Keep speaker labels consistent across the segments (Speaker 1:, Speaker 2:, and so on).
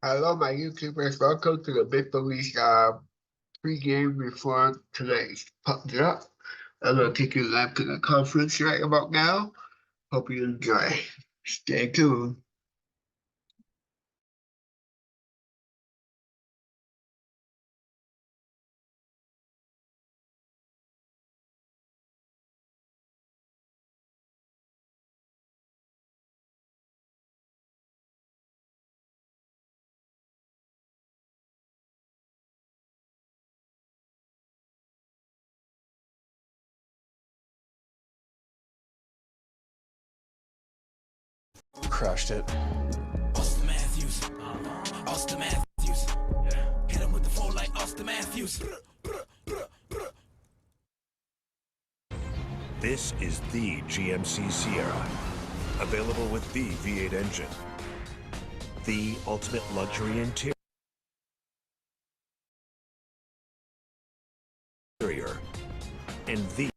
Speaker 1: Hello, my YouTubers. Welcome to the Maple Leafs pregame before today's puck drop. I'm going to take you live to the conference right about now. Hope you enjoy. Stay tuned.
Speaker 2: Crushed it.
Speaker 3: Austin Matthews. Austin Matthews. Hit him with the floor like Austin Matthews.
Speaker 4: This is the GMC Sierra, available with the V8 engine, the ultimate luxury interior, and the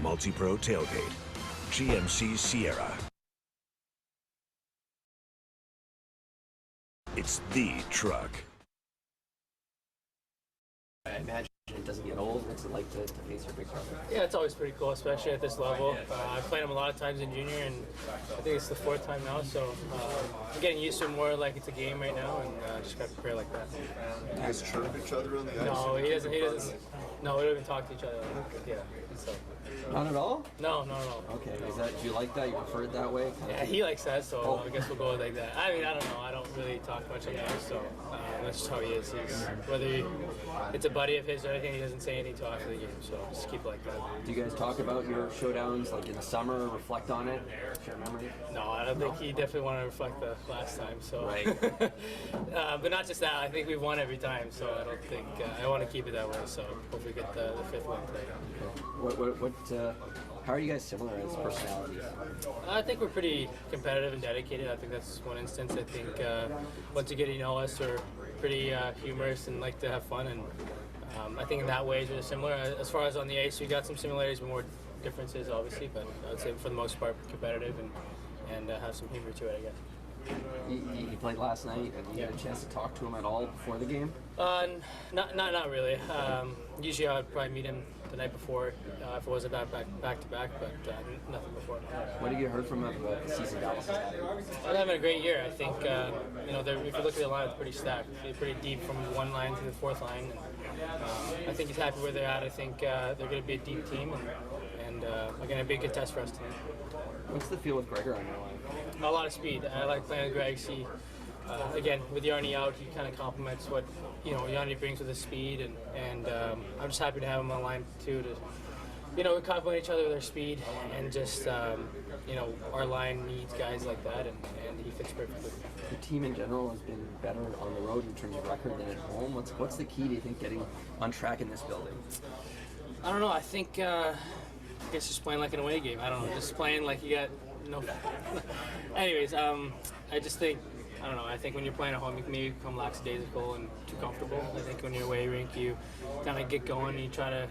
Speaker 4: multi-pro tailgate. GMC Sierra. It's the truck.
Speaker 5: I imagine it doesn't get old. What's it like to face your big brother?
Speaker 6: Yeah, it's always pretty cool, especially at this level. I've played him a lot of times in junior, and I think it's the fourth time now, so I'm getting used to it more like it's a game right now, and just got to prepare like that.
Speaker 2: Do you guys chirp each other on the ice?
Speaker 6: No, he doesn't. No, we don't even talk to each other. Yeah. So.
Speaker 5: Not at all?
Speaker 6: No, not at all.
Speaker 5: Okay, do you like that? You prefer it that way?
Speaker 6: Yeah, he likes that, so I guess we'll go like that. I mean, I don't know. I don't really talk much on the ice, so that's just how he is. Whether it's a buddy of his or anything, he doesn't say anything till after the game, so just keep it like that.
Speaker 5: Do you guys talk about your showdowns like in the summer, reflect on it, share memories?
Speaker 6: No, I don't think he definitely wanted to reflect the last time, so.
Speaker 5: Right.
Speaker 6: But not just that, I think we've won every time, so I don't think, I want to keep it that way, so hopefully get the fifth win today.
Speaker 5: How are you guys similar as personalities?
Speaker 6: I think we're pretty competitive and dedicated. I think that's one instance. I think once you get to know us, we're pretty humorous and like to have fun, and I think in that way we're similar. As far as on the ice, we got some similarities but more differences, obviously, but I would say for the most part competitive and have some humor to it, I guess.
Speaker 5: You played last night, and you had a chance to talk to him at all before the game?
Speaker 6: Not really. Usually I would probably meet him the night before if it wasn't back to back, but nothing before.
Speaker 5: What have you heard from him about the season Dallas has had?
Speaker 6: They're having a great year. I think if you look at the line, it's pretty stacked. They're pretty deep from one line to the fourth line. And, I think he's happy where they're at. I think they're going to be a deep team, and going to be a good test for us today.
Speaker 5: What's the feel with Gregor on your line?
Speaker 6: A lot of speed. I like playing with Greg. Again, with Yarny out, he kind of complements what Yarny brings with his speed, and I'm just happy to have him on line too. We complement each other with our speed, and just our line needs guys like that, and he fits perfectly.
Speaker 5: The team in general has been better on the road in terms of record than at home. What's the key, do you think, getting on track in this building?
Speaker 6: I don't know. I think I guess just playing like an away game. I don't know, just playing like you got no. Anyways, I just think. I don't know. I think when you're playing at home, you can maybe become lackadaisical and too comfortable. I think when you're away rink, you kind of get going and you try to,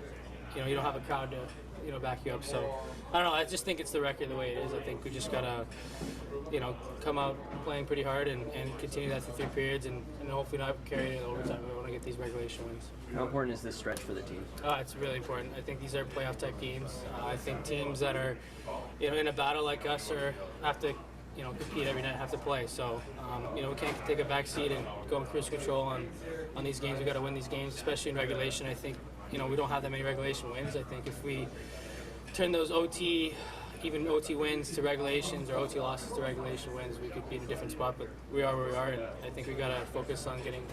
Speaker 6: you don't have a crowd to, back you up. So I don't know. I just think it's the record the way it is. I think we just gotta, come out playing pretty hard and continue that for 3 periods and hopefully not carry it overtime. We want to get these regulation wins.
Speaker 5: How important is this stretch for the team?
Speaker 6: It's really important. I think these are playoff type games. I think teams that are, in a battle like us have to. Compete every night, have to play. So, we can't take a back seat and go in cruise control on these games. We got to win these games, especially in regulation. I think, we don't have that many regulation wins. I think if we turn those even OT wins to regulations or OT losses to regulation wins, we could be in a different spot. But we are where we are, and I think we got to focus on getting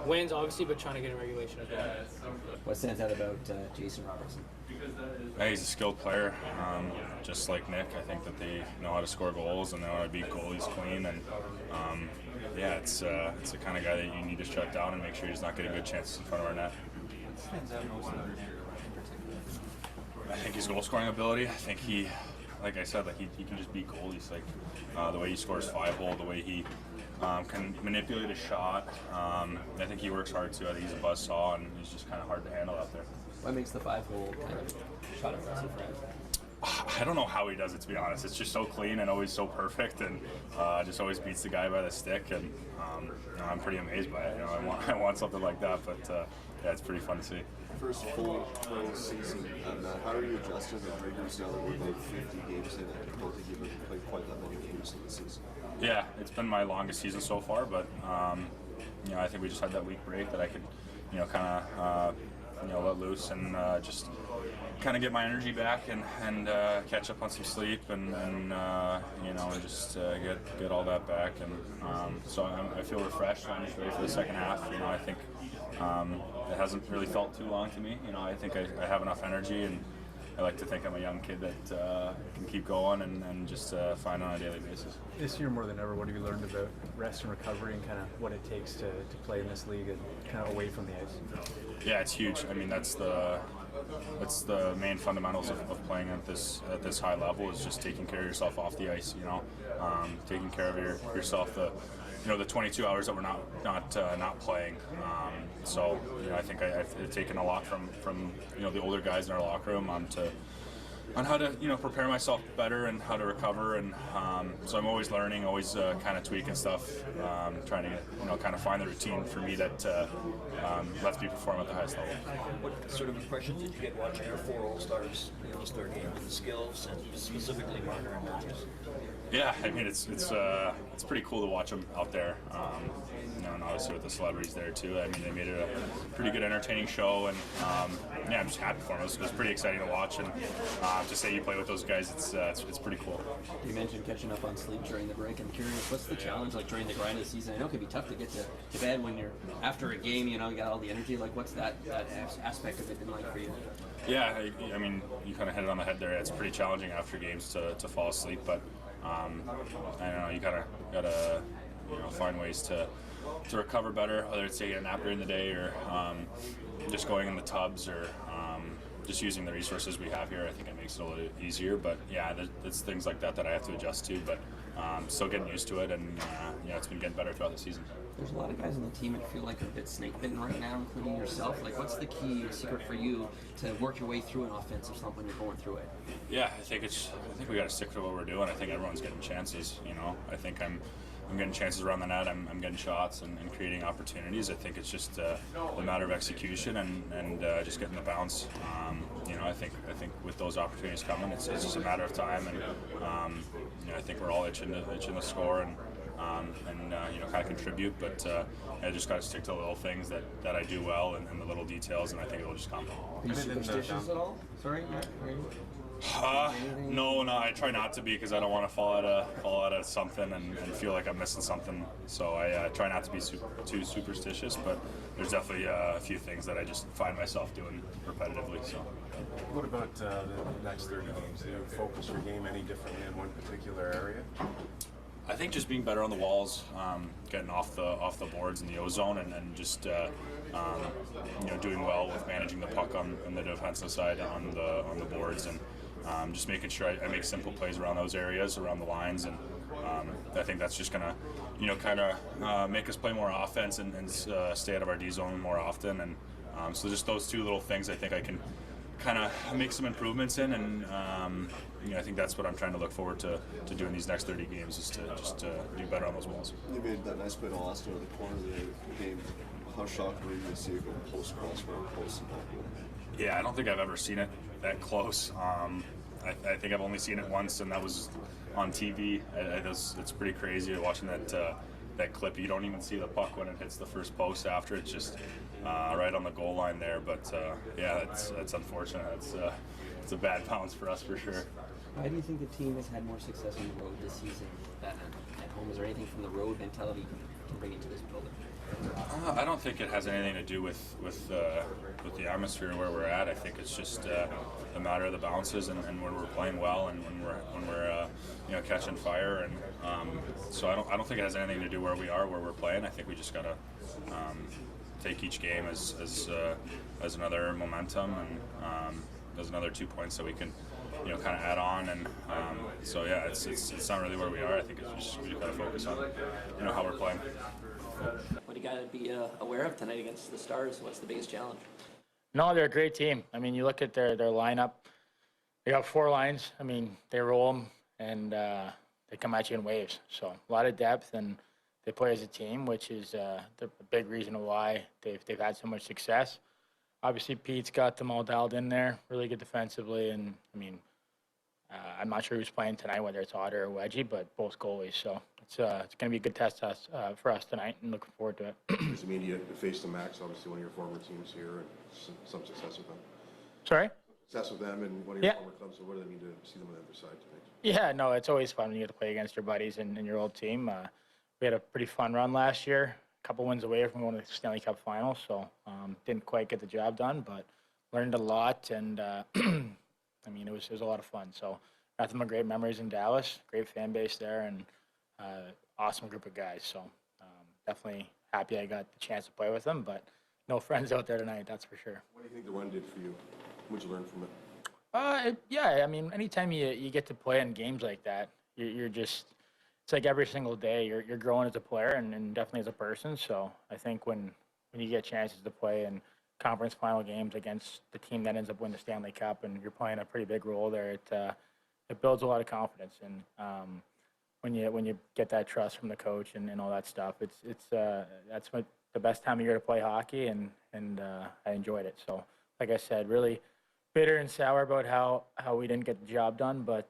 Speaker 6: wins, obviously, but trying to get in regulation as well.
Speaker 5: What stands out about Jason Robertson?
Speaker 2: He's a skilled player, just like Nick. I think that they know how to score goals and know how to beat goalies clean. And it's the kind of guy that you need to shut down and make sure he's not getting good chances in front of our net. I think his goal scoring ability. I think he can just beat goalies. The way he scores 5-hole, the way he can manipulate a shot. I think he works hard too. I think he's a buzzsaw and he's just kind of hard to handle out there.
Speaker 5: What makes the 5-hole kind of shot impressive for him?
Speaker 2: I don't know how he does it, to be honest. It's just so clean and always so perfect, and just always beats the guy by the stick. And I'm pretty amazed by it. You know, I want something like that, but yeah, it's pretty fun to see.
Speaker 7: First full pro season, and how are you adjusting the rigors now that we're about 50 games in? I don't think you've ever played quite that many games in the season.
Speaker 2: Yeah, it's been my longest season so far, but you know, I think we just had that week break that I could, you know, kind of let loose and just kind of get my energy back and catch up on some sleep and you know, and just get all that back. And so I feel refreshed. I'm just ready for the second half. You know, I think it hasn't really felt too long to me. You know, I think I have enough energy, and I like to think I'm a young kid that can keep going and just find on a daily basis.
Speaker 8: This year more than ever, what have you learned about rest and recovery and kind of what it takes to play in this league and kind of away from the ice?
Speaker 2: Yeah, it's huge. I mean, that's the main fundamentals of playing at this high level, is just taking care of yourself off the ice. You know, taking care of yourself the 22 hours that we're not playing. So you know, I think I've taken a lot from you know, the older guys in our locker room on how to, you know, prepare myself better and how to recover. And so I'm always learning, always kind of tweaking stuff, trying to, you know, kind of find the routine for me that lets me perform at the highest level.
Speaker 9: What sort of impression did you get watching your 4 All-Stars in those 3rd games, the skills and specifically Marner and Burgess?
Speaker 2: Yeah, I mean, it's pretty cool to watch them out there. You know, and obviously with the celebrities there too. I mean, they made it a pretty good, entertaining show, and yeah, I'm just happy for them. It was pretty exciting to watch, and to say you play with those guys, it's pretty cool.
Speaker 5: You mentioned catching up on sleep during the break. I'm curious, what's the challenge like during the grind of the season? I know it can be tough to get to bed when you're after a game. You know, you got all the energy. Like, what's that aspect of it been like for you?
Speaker 2: Yeah, I mean, you kind of hit it on the head there. It's pretty challenging after games to fall asleep, but I don't know, you gotta you know, find ways to recover better, whether it's taking a nap during the day or just going in the tubs or just using the resources we have here. I think it makes it a little easier, but yeah, there's things like that I have to adjust to, but still getting used to it, and yeah, it's been getting better throughout the season.
Speaker 5: There's a lot of guys on the team that feel like they're a bit snake bitten right now, including yourself. Like, what's the key secret for you to work your way through an offensive slump when you're going through it? Yeah, I think we got to stick to what we're doing. I think everyone's getting chances. You know, I think I'm getting chances around the net. I'm getting shots and creating opportunities. I think it's just a matter of execution and just getting the bounce. You know, I think with those opportunities coming, it's just a matter of time. And you know, I think we're all itching to score and you know, kind of contribute. But I just got to stick to the little things that I do well and the little details, and I think it'll just come. Are you superstitious at all? Sorry, Matt?
Speaker 2: No, I try not to be, because I don't want to fall out of something and feel like I'm missing something. So I try not to be too superstitious, but there's definitely a few things that I just find myself doing repetitively. So.
Speaker 7: What about the next 30 games? Do you focus your game any differently in one particular area?
Speaker 2: I think just being better on the walls, getting off the boards in the O-zone, and just you know, doing well with managing the puck on the defensive side on the boards, and just making sure I make simple plays around those areas, around the lines, and I think that's just gonna, you know, kind of make us play more offense and stay out of our D zone more often, and so just those two little things I think I can kind of make some improvements in, and you know, I think that's what I'm trying to look forward to doing these next 30 games, is to just do better on those walls.
Speaker 7: You made that nice play to Austin at the corner of the game. How shocked were you to see it go post crossbar post?
Speaker 2: Yeah, I don't think I've ever seen it that close. I think I've only seen it once, and that was on TV. It's pretty crazy watching that clip. You don't even see the puck when it hits the first post after. It's just right on the goal line there. But yeah, it's unfortunate. It's a bad bounce for us for sure.
Speaker 5: Why do you think the team has had more success on the road this season than at home? Is there anything from the road mentality you can bring into this building?
Speaker 2: I don't think it has anything to do with the atmosphere and where we're at. I think it's just a matter of the bounces and when we're playing well and when we're you know, catching fire. And so I don't think it has anything to do where we are, where we're playing. I think we just gotta take each game as another momentum and as another 2 points that we can, you know, kind of add on. And so yeah, it's not really where we are. I think it's just, we just gotta focus on, you know, how we're playing.
Speaker 5: What do you got to be aware of tonight against the Stars? What's the biggest challenge?
Speaker 10: No, they're a great team. I mean, you look at their lineup. You got 4 lines. I mean, they roll them, and they come at you in waves. So a lot of depth, and they play as a team, which is the big reason why they've had so much success. Obviously, Pete's got them all dialed in there, really good defensively, and I mean, I'm not sure who's playing tonight, whether it's Otter or Wedgie, but both goalies. So it's going to be a good test for us tonight, and looking forward to it.
Speaker 11: Does it mean you face the Max, obviously one of your former teams here, and some success with them?
Speaker 10: Sorry?
Speaker 11: Success with them and one of your former clubs, so what does it mean to see them on the other side tonight?
Speaker 10: Yeah, no, it's always fun when you get to play against your buddies and your old team. We had a pretty fun run last year, a couple wins away from going to the Stanley Cup Finals, so didn't quite get the job done, but learned a lot, and I mean, it was a lot of fun. So got some great memories in Dallas, great fan base there, and awesome group of guys. So definitely happy I got the chance to play with them, but no friends out there tonight, that's for sure.
Speaker 11: What do you think the run did for you? What did you learn from it?
Speaker 10: Yeah, I mean, anytime you get to play in games like that, you're just, it's like every single day you're growing as a player and definitely as a person. So I think when you get chances to play in conference final games against the team that ends up winning the Stanley Cup and you're playing a pretty big role there, it builds a lot of confidence. And when you get that trust from the coach and all that stuff, that's what the best time of year to play hockey, and I enjoyed it. So like I said, really bitter and sour about how we didn't get the job done, but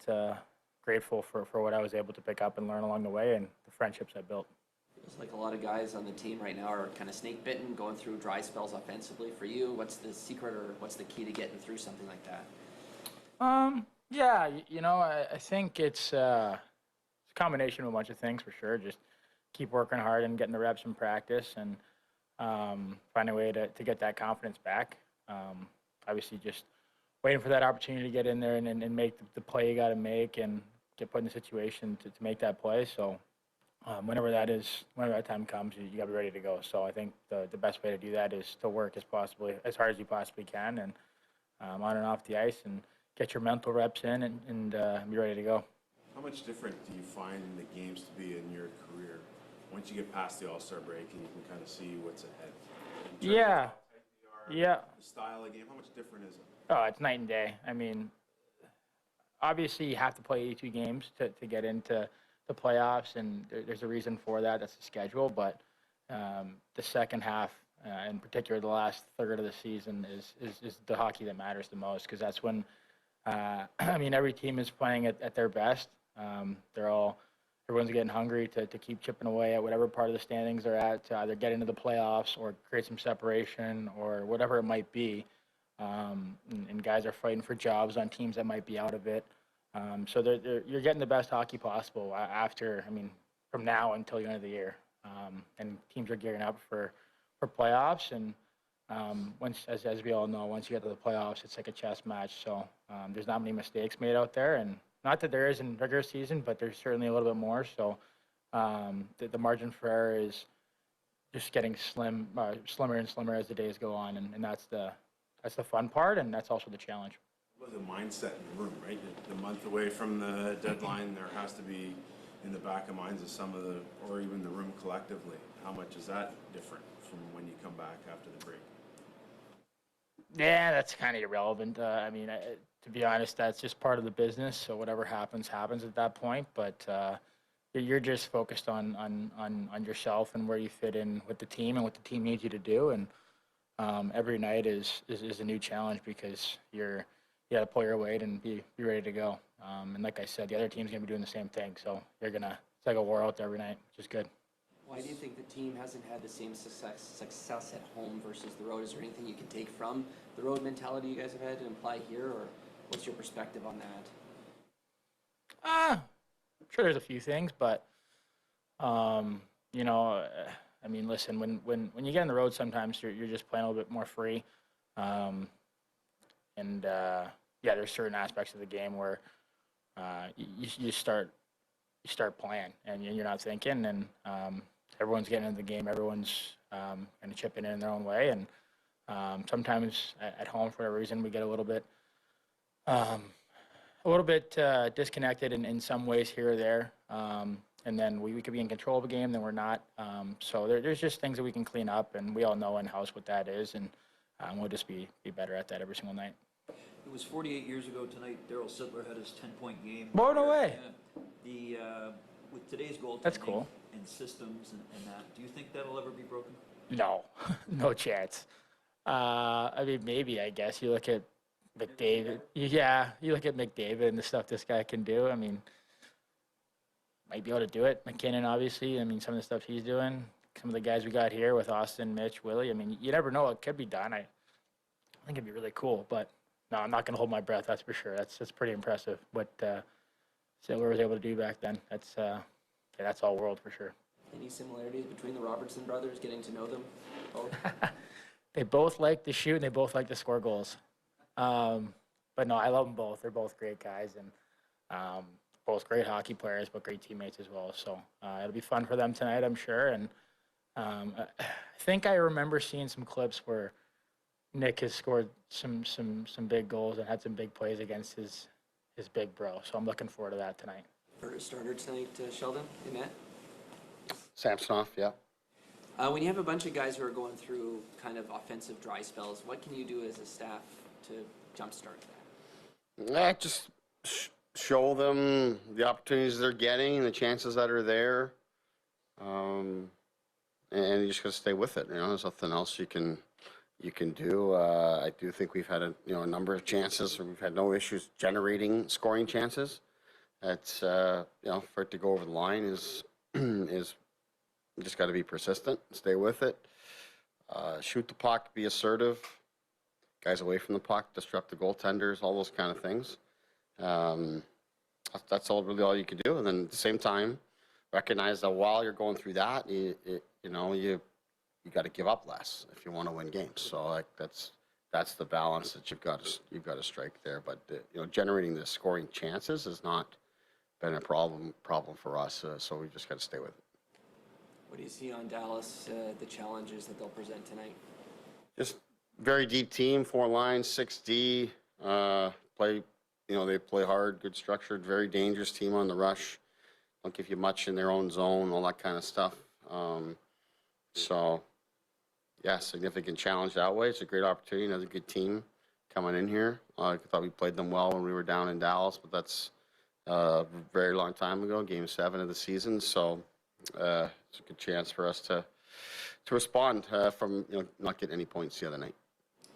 Speaker 10: grateful for what I was able to pick up and learn along the way and the friendships I built.
Speaker 5: It's like a lot of guys on the team right now are kind of snake bitten, going through dry spells offensively. For you, what's the secret or what's the key to getting through something like that?
Speaker 10: Yeah, I think it's a combination of a bunch of things for sure. Just keep working hard and getting the reps in practice, and find a way to get that confidence back. Obviously, just waiting for that opportunity to get in there and make the play you got to make and get put in the situation to make that play. So whenever that time comes, you got to be ready to go. So I think the best way to do that is to work as hard as you possibly can, and on and off the ice, and get your mental reps in and be ready to go.
Speaker 11: How much different do you find the games to be in your career once you get past the All-Star break and you can kind of see what's ahead?
Speaker 10: Yeah.
Speaker 11: The style of game, how much different is it?
Speaker 10: Oh, it's night and day. I mean, obviously you have to play 82 games to get into the playoffs, and there's a reason for that. That's the schedule. But the second half, in particular the last third of the season, is the hockey that matters the most, because that's when, every team is playing at their best. Everyone's getting hungry to keep chipping away at whatever part of the standings they're at, to either get into the playoffs or create some separation or whatever it might be. And guys are fighting for jobs on teams that might be out of it. So you're getting the best hockey possible from now until the end of the year. And teams are gearing up for playoffs. And once, as we all know, once you get to the playoffs, it's like a chess match. So there's not many mistakes made out there. And not that there is in regular season, but there's certainly a little bit more. So the margin for error is just getting slimmer and slimmer as the days go on. And that's the fun part, and that's also the challenge.
Speaker 11: What was the mindset in the room, right? The month away from the deadline, there has to be in the back of minds of some of or even the room collectively. How much is that different from when you come back after the break?
Speaker 10: Yeah, that's kind of irrelevant. To be honest, that's just part of the business. So whatever happens at that point. But you're just focused on yourself and where you fit in with the team and what the team needs you to do. And every night is a new challenge, because you got to pull your weight and be ready to go. And like I said, the other team's gonna be doing the same thing. So it's like a war out there every night, which is good.
Speaker 5: Why do you think the team hasn't had the same success at home versus the road? Is there anything you can take from the road mentality you guys have had to apply here, or what's your perspective on that?
Speaker 10: I'm sure there's a few things, but listen, when you get on the road, sometimes you're just playing a little bit more free, there's certain aspects of the game where you start playing and you're not thinking, and everyone's getting into the game, everyone's kind of chipping in their own way, and sometimes at home, for whatever reason, we get a little bit disconnected in some ways here or there. And then we could be in control of a game, then we're not. So there's just things that we can clean up, and we all know in-house what that is, and we'll just be better at that every single night.
Speaker 9: It was 48 years ago tonight. Daryl Sittler had his 10-point game.
Speaker 10: Oh, no way.
Speaker 9: Yeah. With today's goaltending
Speaker 10: That's cool.
Speaker 9: and systems and that, do you think that'll ever be broken?
Speaker 10: No, no chance. I mean, maybe, I guess. You look at McDavid. Yeah, you look at McDavid and the stuff this guy can do. I mean, might be able to do it. McKinnon, obviously. I mean, some of the stuff he's doing. Some of the guys we got here with Austin, Mitch, Willie. I mean, you never know what could be done. I think it'd be really cool, but no, I'm not going to hold my breath. That's for sure. That's pretty impressive what Sittler was able to do back then. That's all world for sure.
Speaker 5: Any similarities between the Robertson brothers? Getting to know them both.
Speaker 10: They both like to shoot and they both like to score goals. But no, I love them both. They're both great guys and both great hockey players, but great teammates as well. So it'll be fun for them tonight, I'm sure. And I think I remember seeing some clips where Nick has scored some big goals and had some big plays against his big bro. So I'm looking forward to that tonight.
Speaker 5: First starter tonight, Sheldon, you met?
Speaker 12: Samsonov, yeah.
Speaker 5: When you have a bunch of guys who are going through kind of offensive dry spells, what can you do as a staff to jumpstart that?
Speaker 12: Just show them the opportunities they're getting, the chances that are there, and you just got to stay with it. You know, there's nothing else you can do. I do think we've had a number of chances, or we've had no issues generating scoring chances. It's for it to go over the line is you just got to be persistent, stay with it, shoot the puck, be assertive, guys away from the puck, disrupt the goaltenders, all those kind of things. That's really all you can do. And then at the same time, recognize that while you're going through that, you got to give up less if you want to win games. So that's the balance that you've got to strike there. But generating the scoring chances has not been a problem for us. So we just got to stay with it.
Speaker 5: What do you see on Dallas, the challenges that they'll present tonight?
Speaker 12: Just very deep team, 4 lines, 6D. They play hard, good structured, very dangerous team on the rush. Don't give you much in their own zone, all that kind of stuff. Significant challenge that way. It's a great opportunity, another good team coming in here. I thought we played them well when we were down in Dallas, but that's a very long time ago, Game 7 of the season. So it's a good chance for us to respond from not getting any points the other night.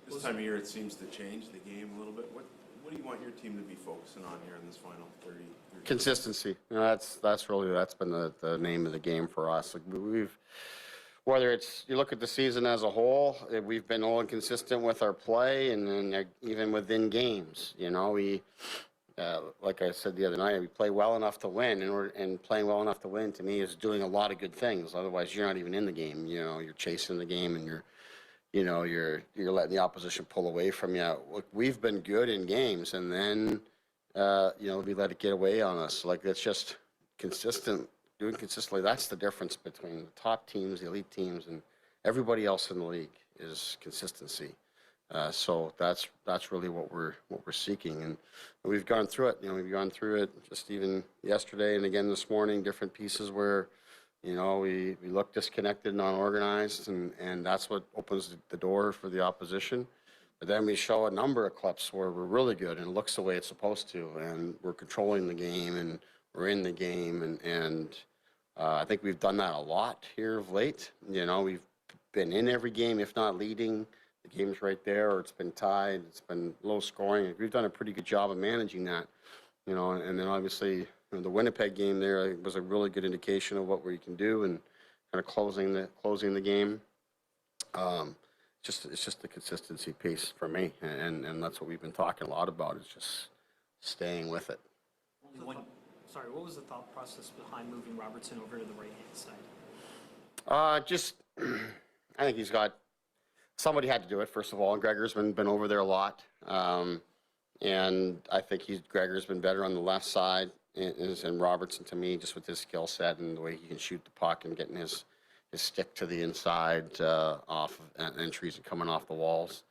Speaker 11: This time of year, it seems to change the game a little bit. What do you want your team to be focusing on here in this final 30?
Speaker 12: Consistency. That's been the name of the game for us. Like whether it's you look at the season as a whole, we've been all inconsistent with our play, and then even within games. Like I said the other night, we play well enough to win, and playing well enough to win to me is doing a lot of good things. Otherwise, you're not even in the game. You're chasing the game, and you're letting the opposition pull away from you. Look, we've been good in games, and then we let it get away on us. Like that's just doing consistently. That's the difference between the top teams, the elite teams, and everybody else in the league is consistency. So that's really what we're seeking, and we've gone through it. We've gone through it just even yesterday and again this morning. Different pieces where, we look disconnected and unorganized, and that's what opens the door for the opposition. But then we show a number of clips where we're really good and it looks the way it's supposed to, and we're controlling the game and we're in the game, and I think we've done that a lot here of late. We've been in every game, if not leading. The game's right there, or it's been tied, it's been low scoring. We've done a pretty good job of managing that, and then obviously the Winnipeg game there was a really good indication of what we can do and kind of closing the game. It's just the consistency piece for me, and that's what we've been talking a lot about, is just staying with it.
Speaker 13: What was the thought process behind moving Robertson over to the right-hand
Speaker 12: side? I think he's got. Somebody had to do it, first of all, and Gregor's been over there a lot. And I think Gregor's been better on the left side, and Robertson, to me, just with his skill set and the way he can shoot the puck and getting his stick to the inside off of entries and coming off the walls,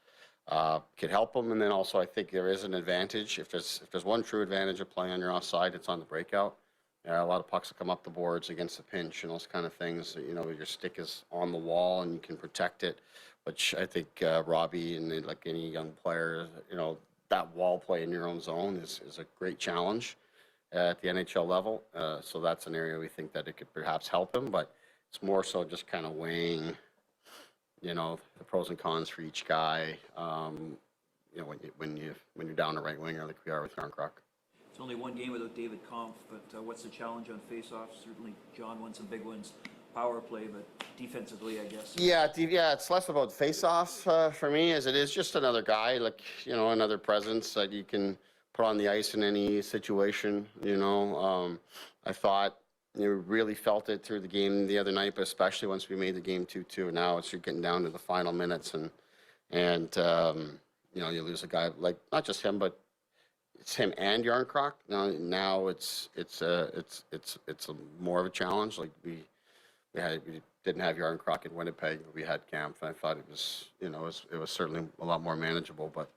Speaker 12: could help him. And then also I think there is an advantage. If there's one true advantage of playing on your offside, it's on the breakout. A lot of pucks will come up the boards against the pinch and those kind of things. Your stick is on the wall and you can protect it. Which I think Robbie and like any young player, that wall play in your own zone is a great challenge at the NHL level. So that's an area we think that it could perhaps help him, but it's more so just kind of weighing, you know, the pros and cons for each guy. You know, when you're down a right winger like we are with Yarncroc.
Speaker 9: It's only one game without David Kampf, but what's the challenge on face-offs? Certainly, John won some big ones, power play, but defensively, I guess.
Speaker 12: Yeah, it's less about face-offs for me as it is just another guy, like, you know, another presence that you can put on the ice in any situation. You know, I thought you really felt it through the game the other night, but especially once we made the game 2-2. And now you're getting down to the final minutes, and you know, you lose a guy like not just him, but it's him and Yarncroc. Now it's more of a challenge. Like we didn't have Yarncroc in Winnipeg, but we had Kampf, and I thought it was, you know, it was certainly a lot more manageable. But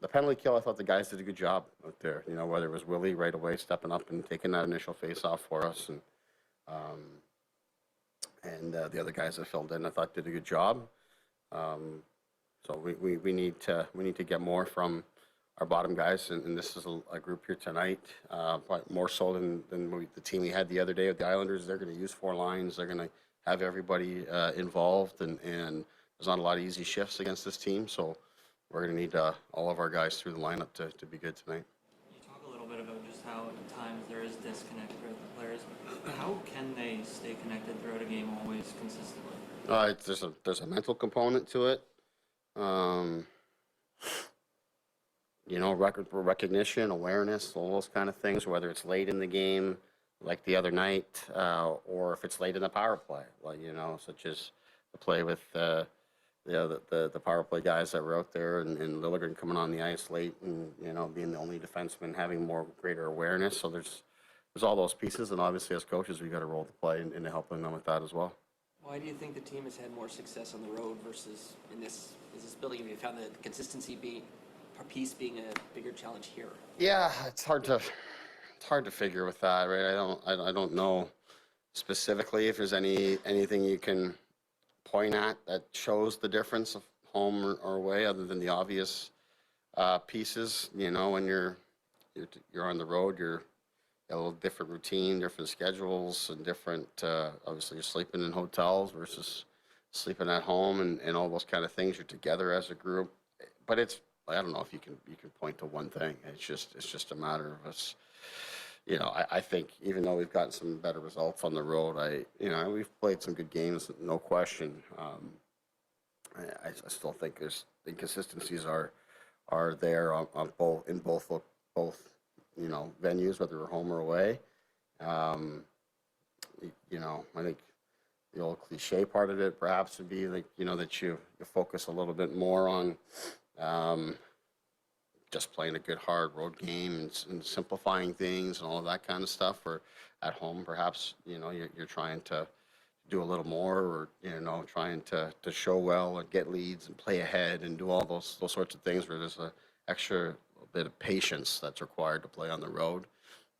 Speaker 12: the penalty kill, I thought the guys did a good job out there. You know, whether it was Willie right away stepping up and taking that initial face-off for us, and the other guys that filled in, I thought did a good job. So we need to get more from our bottom guys, and this is a group here tonight, but more so than the team we had the other day with the Islanders. They're going to use 4 lines. They're going to have everybody involved, and there's not a lot of easy shifts against this team. So we're going to need all of our guys through the lineup to be good tonight.
Speaker 14: You talk a little bit about just how at times there is disconnect with the players. How can they stay connected throughout a game always consistently?
Speaker 12: There's a mental component to it. You know, recognition, awareness, all those kind of things, whether it's late in the game, like the other night, or if it's late in the power play, like, you know, such as the play with the power play guys that were out there, and Liljegren coming on the ice late, and, you know, being the only defenseman, having greater awareness. So there's all those pieces, and obviously as coaches, we got to roll the play into helping them with that as well.
Speaker 5: Why do you think the team has had more success on the road versus in this building? Have you found the consistency piece being a bigger challenge here?
Speaker 12: Yeah, it's hard to figure with that, right? I don't know specifically if there's anything you can point at that shows the difference of home or away, other than the obvious pieces. You know, when you're on the road, you're a little different routine, different schedules, and different. Obviously, you're sleeping in hotels versus sleeping at home, and all those kind of things. You're together as a group, but I don't know if you can point to one thing. It's just a matter of us. You know, I think even though we've gotten some better results on the road, we've played some good games, no question. I still think there's inconsistencies are there on both you know, venues, whether we're home or away. You know, I think the old cliche part of it perhaps would be like, you know, that you focus a little bit more on just playing a good hard road game and simplifying things and all of that kind of stuff. Or at home, perhaps, you know, you're trying to do a little more, or, you know, trying to show well and get leads and play ahead and do all those sorts of things where there's an extra bit of patience that's required to play on the road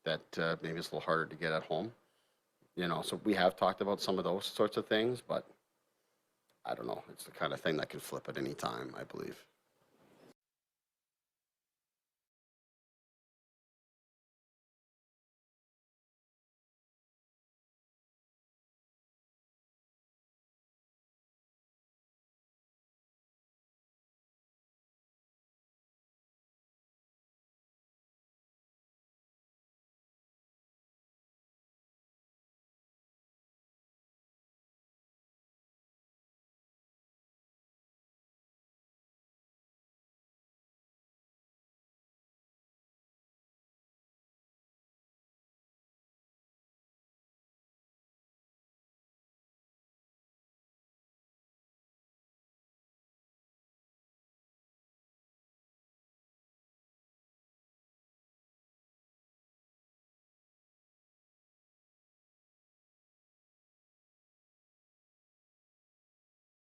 Speaker 12: that maybe it's a little harder to get at home. You know, so we have talked about some of those sorts of things, but I don't know. It's the kind of thing that can flip at any time, I believe.